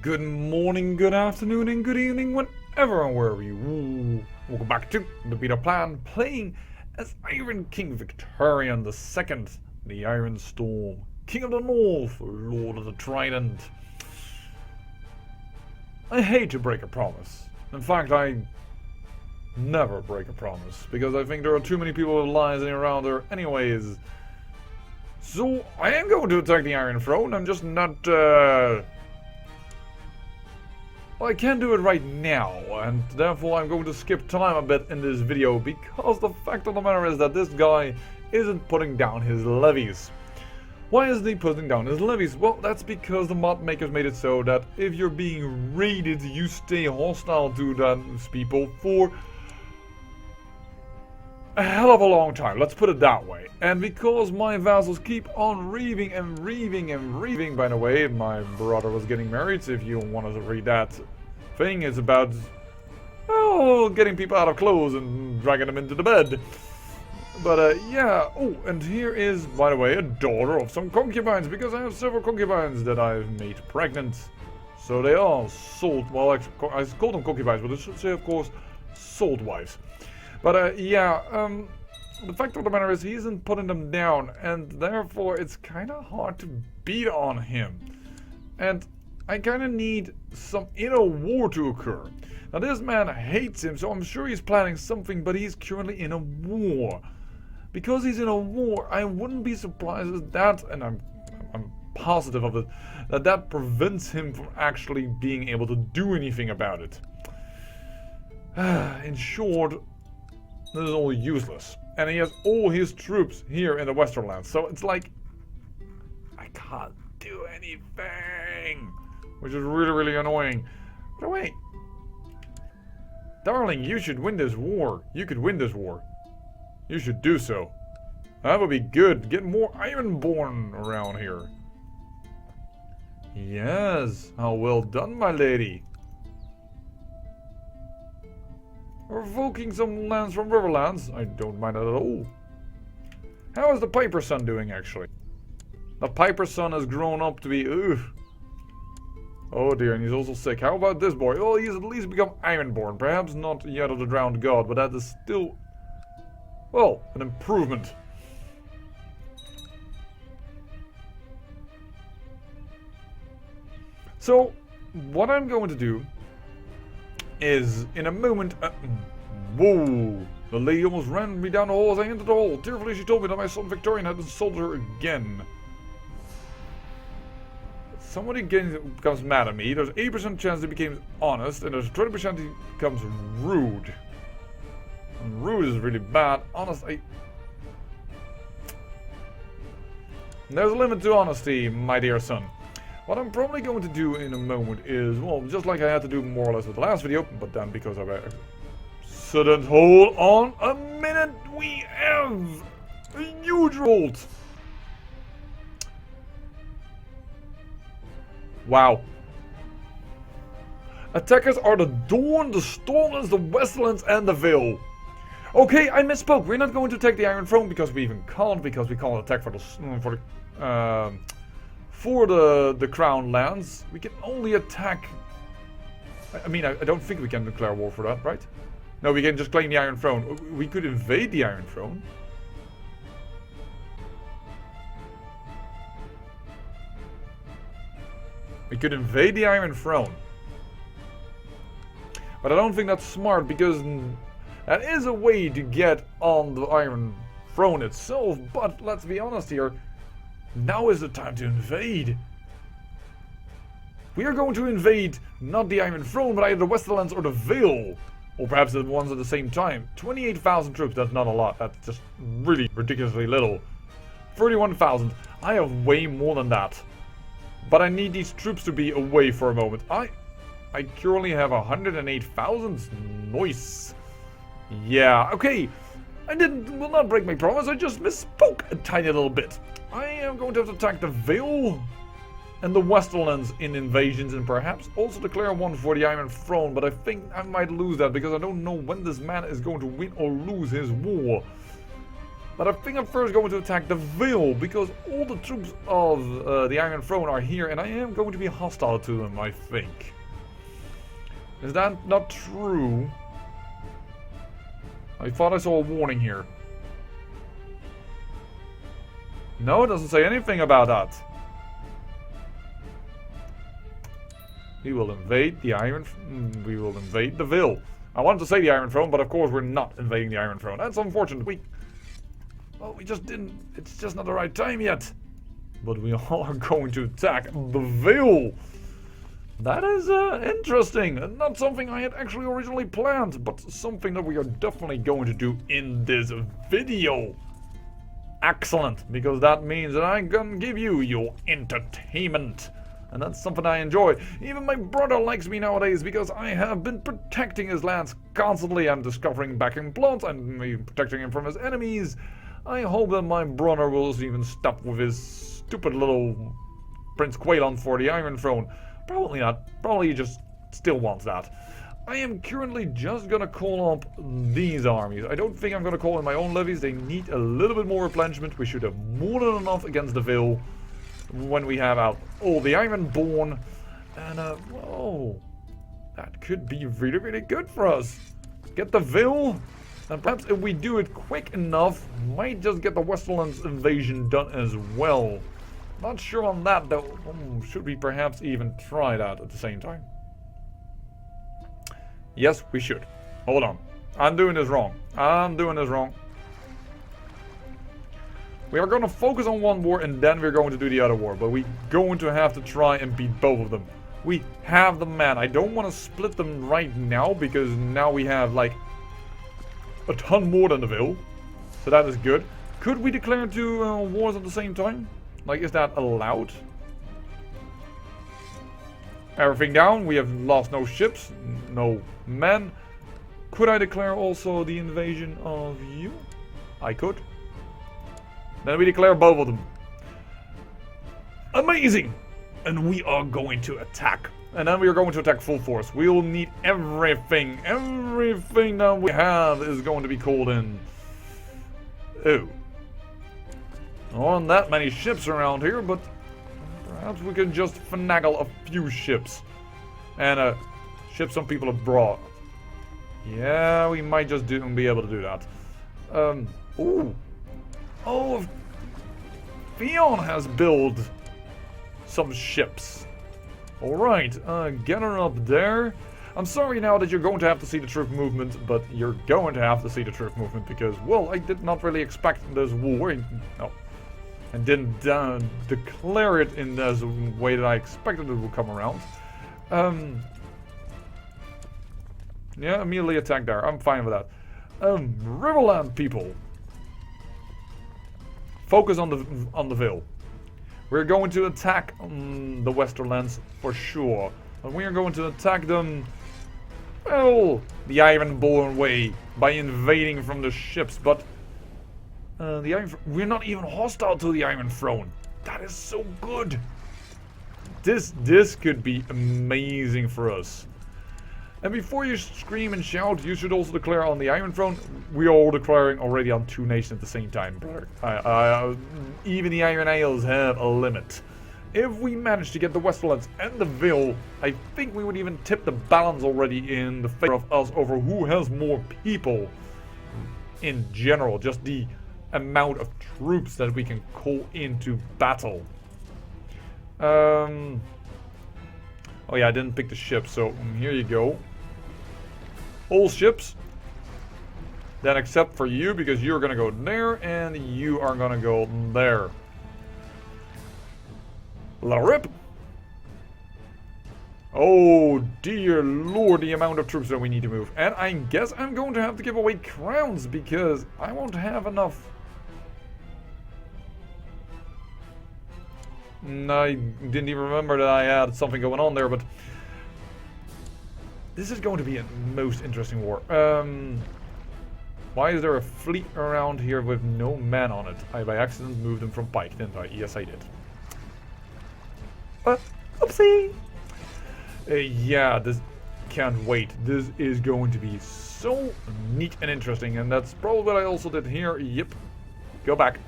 Good morning, good afternoon, and good evening, whenever and wherever you. Welcome back to the beta plan, playing as Iron King Victorian II, the Iron Storm, King of the North, Lord of the Trident. I hate to break a promise. In fact, I never break a promise, because I think there are too many people with lies around there anyways. So, I am going to attack the Iron Throne. I'm just not, well, I can't do it right now, and therefore I'm going to skip time a bit in this video, because the fact of the matter is that this guy isn't putting down his levies. Why isn't he putting down his levies? Well, that's because the mod makers made it so that if you're being raided, you stay hostile to those people for a hell of a long time, let's put it that way. And because my vassals keep on reaving and reaving and reaving, by the way, my brother was getting married, if you wanted to read that thing, it's about, oh, getting people out of clothes and dragging them into the bed. But yeah, oh, and here is, by the way, a daughter of some concubines, because I have several concubines that I've made pregnant. So they are sold, well, I call them concubines, but I should say, of course, sold wives. But yeah, the fact of the matter is he isn't putting them down, and therefore it's kind of hard to beat on him. And I kind of need some inner war to occur. Now this man hates him, so I'm sure he's planning something, but he's currently in a war. Because he's in a war, I wouldn't be surprised if that, and I'm positive of it, that prevents him from actually being able to do anything about it. In short, this is all useless. And he has all his troops here in the Western lands. So it's like, I can't do anything. Which is really, really annoying. But wait. Darling, you should win this war. You could win this war. You should do so. That would be good. Get more Ironborn around here. Yes. How well done, my lady. Revoking some lands from Riverlands. I don't mind that at all. How is the Piper son doing, actually? The Piper son has grown up to be... Ugh. Oh dear, and he's also sick. How about this boy? Well, he's at least become Ironborn. Perhaps not yet of the drowned god, but that is still... well, an improvement. So, what I'm going to do is, in a moment, whoa, the lady almost ran me down the hall as I entered the hall. Tearfully she told me that my son Victorian had insulted her again. Somebody becomes mad at me, there's 80% chance he becomes honest, and there's 20% he becomes rude. And rude is really bad. Honest, there's a limit to honesty, my dear son. What I'm probably going to do in a moment is, well, just like I had to do more or less with the last video, but then because of a sudden hold on a minute, we have a huge revolt. Wow. Attackers are the Dawn, the Stormlands, the Westlands, and the Vale. Okay, I misspoke. We're not going to take the Iron Throne because we even can't, because we can't attack for the Crown lands. We can only attack... I mean, I don't think we can declare war for that, right? No, we can just claim the Iron Throne. We could invade the Iron Throne. We could invade the Iron Throne. But I don't think that's smart, because that is a way to get on the Iron Throne itself. But let's be honest here. Now is the time to invade. We are going to invade not the Iron Throne, but either the Westerlands or the Vale. Or perhaps the ones at the same time. 28,000 troops, that's not a lot. That's just really ridiculously little. 31,000. I have way more than that. But I need these troops to be away for a moment. I currently have 108,000. Nice. Yeah, okay. I will not break my promise. I just misspoke a tiny little bit. I am going to have to attack the Vale and the Westerlands in invasions, and perhaps also declare one for the Iron Throne, but I think I might lose that because I don't know when this man is going to win or lose his war. But I think I'm first going to attack the Ville, because all the troops of the Iron Throne are here, and I am going to be hostile to them, I think. Is that not true? I thought I saw a warning here. No, it doesn't say anything about that. We will invade the We will invade the Ville. I wanted to say the Iron Throne, but of course we're not invading the Iron Throne. That's unfortunate. We just didn't. It's just not the right time yet. But we are going to attack the Ville. That is interesting. Not something I had actually originally planned, but something that we are definitely going to do in this video. Excellent, because that means that I can give you your entertainment. And that's something I enjoy. Even my brother likes me nowadays because I have been protecting his lands constantly. I'm discovering backing plots and protecting him from his enemies. I hope that my brother will even stop with his stupid little Prince Quaylon for the Iron Throne. Probably not. Probably he just still wants that. I am currently just gonna call up these armies. I don't think I'm gonna call in my own levies. They need a little bit more replenishment. We should have more than enough against the Ville when we have out all the Ironborn. And whoa, that could be really, really good for us. Get the Ville, and perhaps if we do it quick enough, might just get the Westerlands invasion done as well. Not sure on that though. Should we perhaps even try that at the same time? Yes, we should. Hold on. I'm doing this wrong. I'm doing this wrong. We are going to focus on one war and then we're going to do the other war. But we're going to have to try and beat both of them. We have the men. I don't want to split them right now because now we have like a ton more than the Ville. So that is good. Could we declare two wars at the same time? Like, is that allowed? Everything down. We have lost no ships, no men. Could I declare also the invasion of you? I could. Then we declare both of them. Amazing! And we are going to attack. And then we are going to attack full force. We will need everything. Everything that we have is going to be called in. Oh. Not that many ships around here, but perhaps we can just finagle a few ships. And ship some people abroad. Yeah, we might just be able to do that. Ooh. Oh, Theon has built some ships. Alright, get her up there. I'm sorry now that you're going to have to see the troop movement, but you're going to have to see the troop movement because, well, I did not really expect this war. No. And didn't declare it in the way that I expected it would come around. Yeah, immediately attack there. I'm fine with that. Riverland people. Focus on the Ville. We're going to attack the Westerlands for sure. But we are going to attack them, well, the Ironborn way by invading from the ships. But we're not even hostile to the Iron Throne. That is so good. This could be amazing for us. And before you scream and shout, you should also declare on the Iron Throne. We are all declaring already on two nations at the same time, brother. Even the Iron Isles have a limit. If we manage to get the Westerlands and the Ville, I think we would even tip the balance already in the favor of us over who has more people in general. Just the amount of troops that we can call into battle. Oh yeah, I didn't pick the ship, so here you go. All ships. Then except for you, because you're gonna go there, and you are gonna go there. La rip! Oh dear lord, the amount of troops that we need to move. And I guess I'm going to have to give away crowns, because I won't have enough. I didn't even remember that I had something going on there, but this is going to be a most interesting war. Why is there a fleet around here with no men on it? I by accident moved them from Pike, didn't I? Yes, I did. Oopsie! Yeah, this can't wait. This is going to be so neat and interesting, and that's probably what I also did here. Yep. Go back.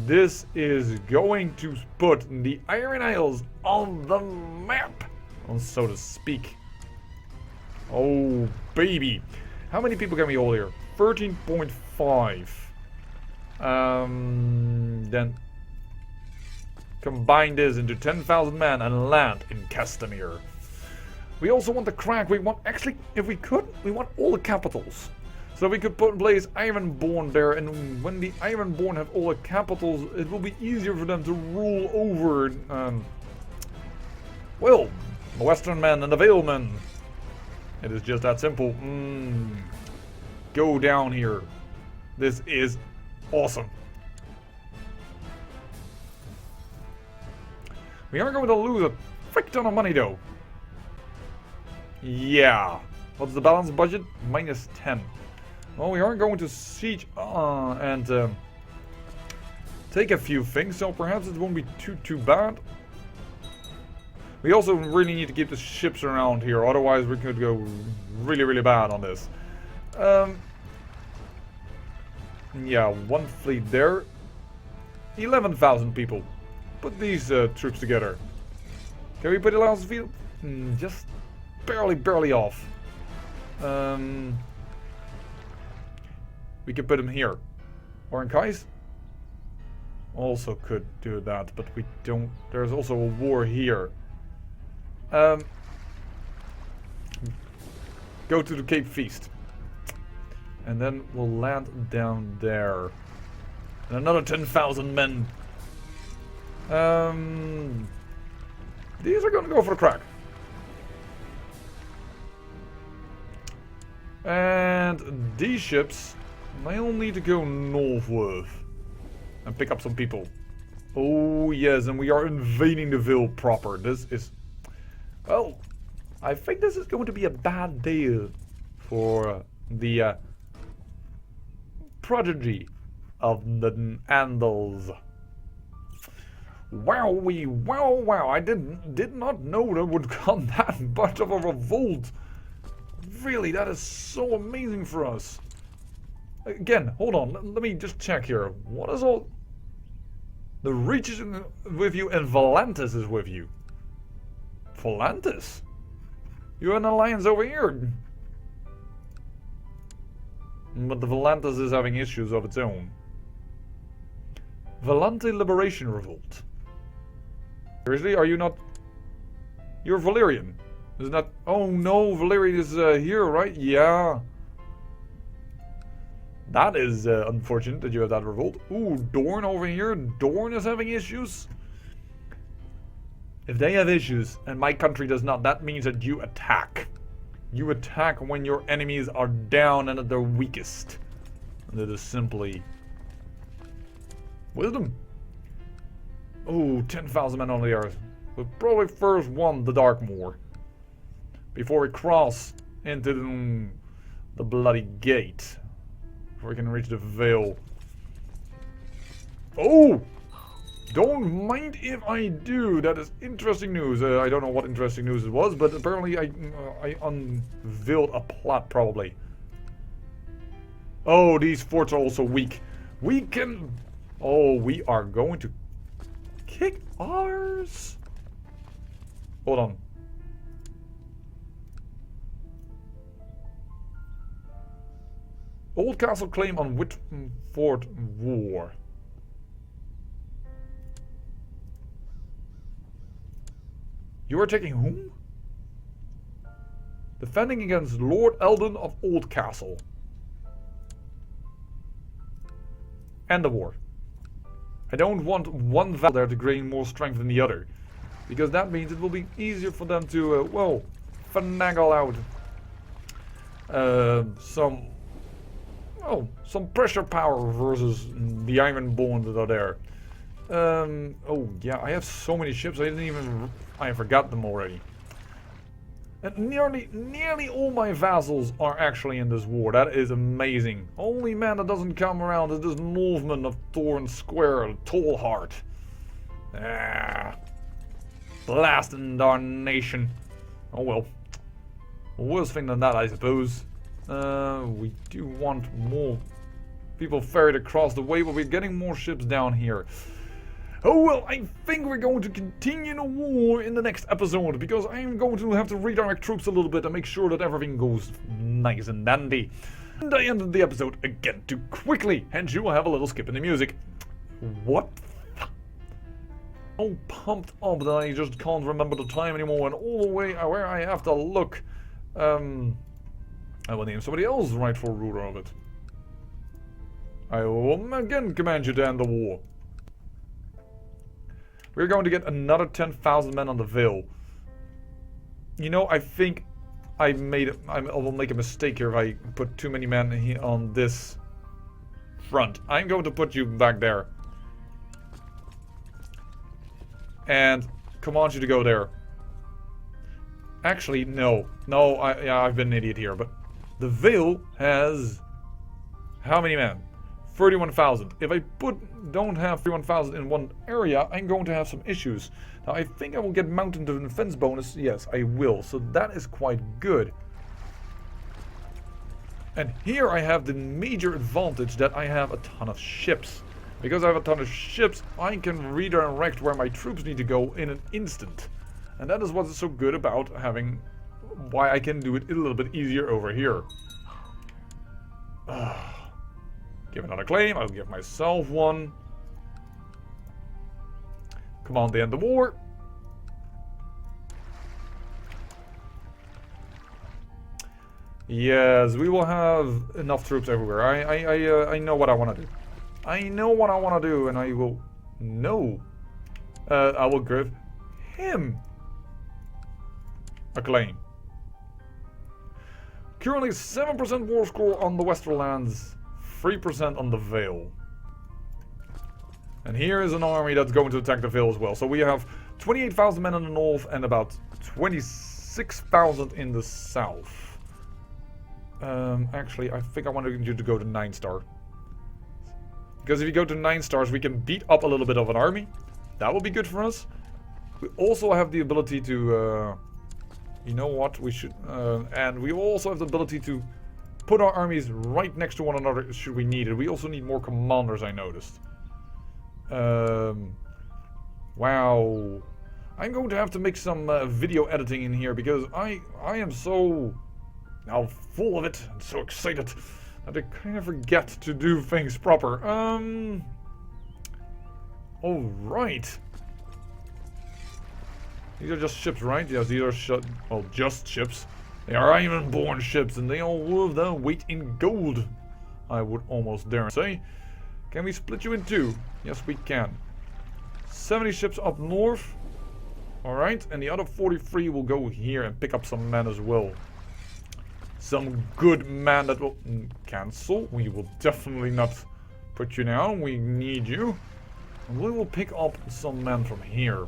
This is going to put the Iron Isles on the map, so to speak. Oh, baby. How many people can we hold here? 13.5. Then combine this into 10,000 men and land in Castamere. We also want the crack. We want, actually, if we could, we want all the capitals. So we could put in place Ironborn there, and when the Ironborn have all the capitals, it will be easier for them to rule over, well, the Western men and the Vale men. It is just that simple. Go down here. This is awesome. We are going to lose a frick ton of money though. Yeah. What's the balance budget? Minus 10. Well, we are going to siege and take a few things, so perhaps it won't be too bad. We also really need to keep the ships around here, otherwise we could go really bad on this. Yeah, one fleet there. 11,000 people. Put these troops together. Can we put 11,000 field? Just barely off. We could put them here. Or in Kais. Also could do that, but we don't. There's also a war here. Go to the Cape Feast. And then we'll land down there. And another 10,000 men. These are gonna go for the crack. And these ships, they'll need to go northward and pick up some people. Oh yes, and we are invading the Vale proper. This is, well, I think this is going to be a bad day for the prodigy of the Andals. Wow! I did not know there would come that much of a revolt. Really, that is so amazing for us. Again, hold on. Let me just check here. What is all? The Reach is with you, and Volantis is with you. Volantis? You're an alliance over here. But the Volantis is having issues of its own. Volante Liberation Revolt. Seriously, are you not? You're Valerian. Isn't that? Oh no, Valerian is here, right? Yeah. That is unfortunate that you have that revolt. Ooh, Dorn over here. Dorn is having issues. If they have issues and my country does not, that means that you attack. You attack when your enemies are down and at their weakest. And it is simply wisdom. Oh, 10,000 men on the earth. We'll probably first want the Darkmoor before we cross into the bloody gate. Before we can reach the Vale. Oh! Don't mind if I do. That is interesting news. I don't know what interesting news it was, but apparently I unveiled a plot, probably. Oh, these forts are also weak. We can... Oh, we are going to kick ours. Hold on. Old castle claim on Whitford War. You are taking whom? Defending against Lord Eldon of Old Castle. End the war. I don't want one vassal there to gain more strength than the other. Because that means it will be easier for them to, well, finagle out some pressure power versus the Ironborn that are there. Oh yeah, I have so many ships, I forgot them already. And nearly all my vassals are actually in this war. That is amazing. Only man that doesn't come around is this Northman of Thorn Square, Tallheart. Ah, blasting darnation. Oh well. Worse thing than that, I suppose. We do want more people ferried across the way, but we're getting more ships down here. Oh well, I think we're going to continue the war in the next episode, because I'm going to have to redirect troops a little bit and make sure that everything goes nice and dandy. And I ended the episode again too quickly, hence you will have a little skip in the music. What? So pumped up that I just can't remember the time anymore, and all the way where I have to look. I will name somebody else rightful ruler of it. I will again command you to end the war. We're going to get another 10,000 men on the Vale. You know, I think I will make a mistake here if I put too many men here on this front. I'm going to put you back there. And command you to go there. Actually, no. No, I've been an idiot here, but the Vale has how many men? 31,000. If I don't have 31,000 in one area, I'm going to have some issues. Now, I think I will get mountain defense bonus. Yes, I will. So that is quite good. And here I have the major advantage that I have a ton of ships. Because I have a ton of ships, I can redirect where my troops need to go in an instant. And that is what is so good about having... why I can do it a little bit easier over here. Give another claim. I'll give myself one. Command to end the war. Yes, we will have enough troops everywhere. I know what I want to do. I know what I want to do, and I will... No. I will give him a claim. Currently 7% war score on the Westerlands, 3% on the Vale. And here is an army that's going to attack the Vale as well. So we have 28,000 men in the north and about 26,000 in the south. Actually, I think I want you to go to 9 star. Because if you go to 9 stars, we can beat up a little bit of an army. That will be good for us. We also have the ability to... you know what? We should... and we also have the ability to put our armies right next to one another should we need it. We also need more commanders, I noticed. Wow. I'm going to have to make some video editing in here because I am so now full of it and so excited that I kind of forget to do things proper. Alright. These are just ships, right? Yes, these are well, just ships. They are Ironborn ships, and they all worth their weight in gold, I would almost dare say. Can we split you in two? Yes, we can. 70 ships up north. Alright, and the other 43 will go here and pick up some men as well. Some good men that will cancel. We will definitely not put you down. We need you. And we will pick up some men from here.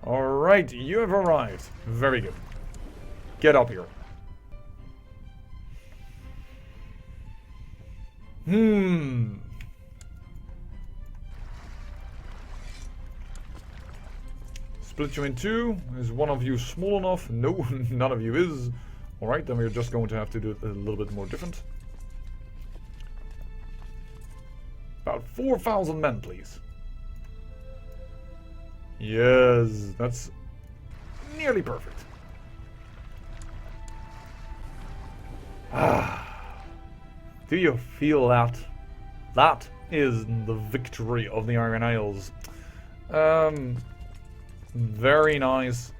Alright, you have arrived. Very good. Get up here. Split you in two. Is one of you small enough? No, none of you is. Alright, then we're just going to have to do it a little bit more different. About 4,000 men, please. Yes, that's nearly perfect. Do you feel that? That is the victory of the Iron Isles. Very nice.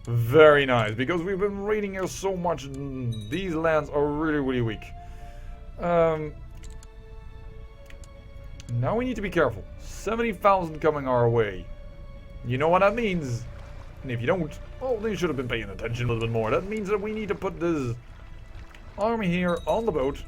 Very nice, because we've been raiding here so much, these lands are really, really weak. Now we need to be careful. 70,000 coming our way. You know what that means? And if you don't, well, then you should have been paying attention a little bit more. That means that we need to put this army here on the boat.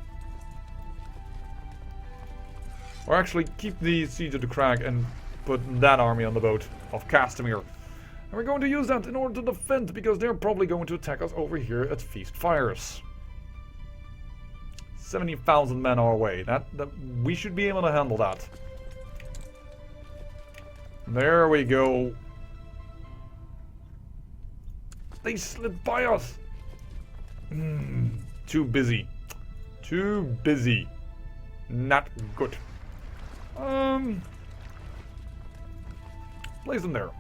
Or actually keep the siege of the crag and put that army on the boat of Castamere. And we're going to use that in order to defend, because they're probably going to attack us over here at Feast Fires. 70,000 men our way. That we should be able to handle that. There we go. They slid by us. Too busy. Too busy. Not good. Place them there.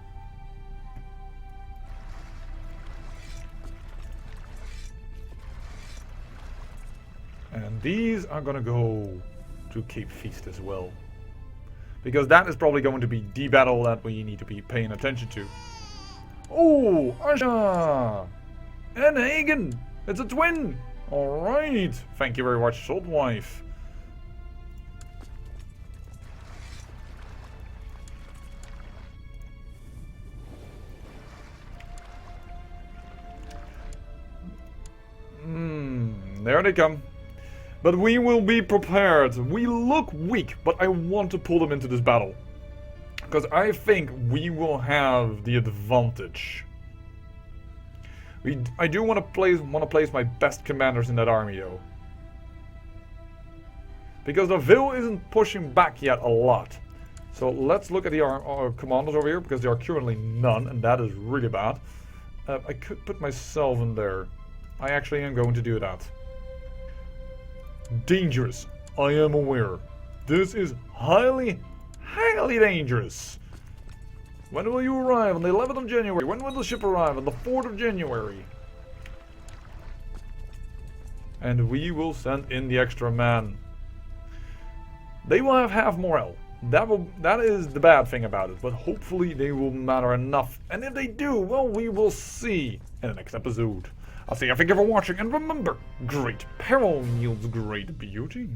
And these are gonna go to Cape Feast as well. Because that is probably going to be the battle that we need to be paying attention to. Oh, Asha! And Hagen! It's a twin! Alright! Thank you very much, Salt Wife. There they come. But we will be prepared. We look weak, but I want to pull them into this battle. Because I think we will have the advantage. I do want to place my best commanders in that army though. Because the Vil isn't pushing back yet a lot. So let's look at the our commanders over here, because there are currently none, and that is really bad. I could put myself in there. I actually am going to do that. Dangerous. I am aware. This is highly, highly dangerous. When will you arrive? On the 11th of January. When will the ship arrive? On the 4th of January. And we will send in the extra man. They will have half morale. That is the bad thing about it. But hopefully they will matter enough. And if they do, well, we will see in the next episode. I'll see you. Thank you for watching. And remember, great peril yields great beauty.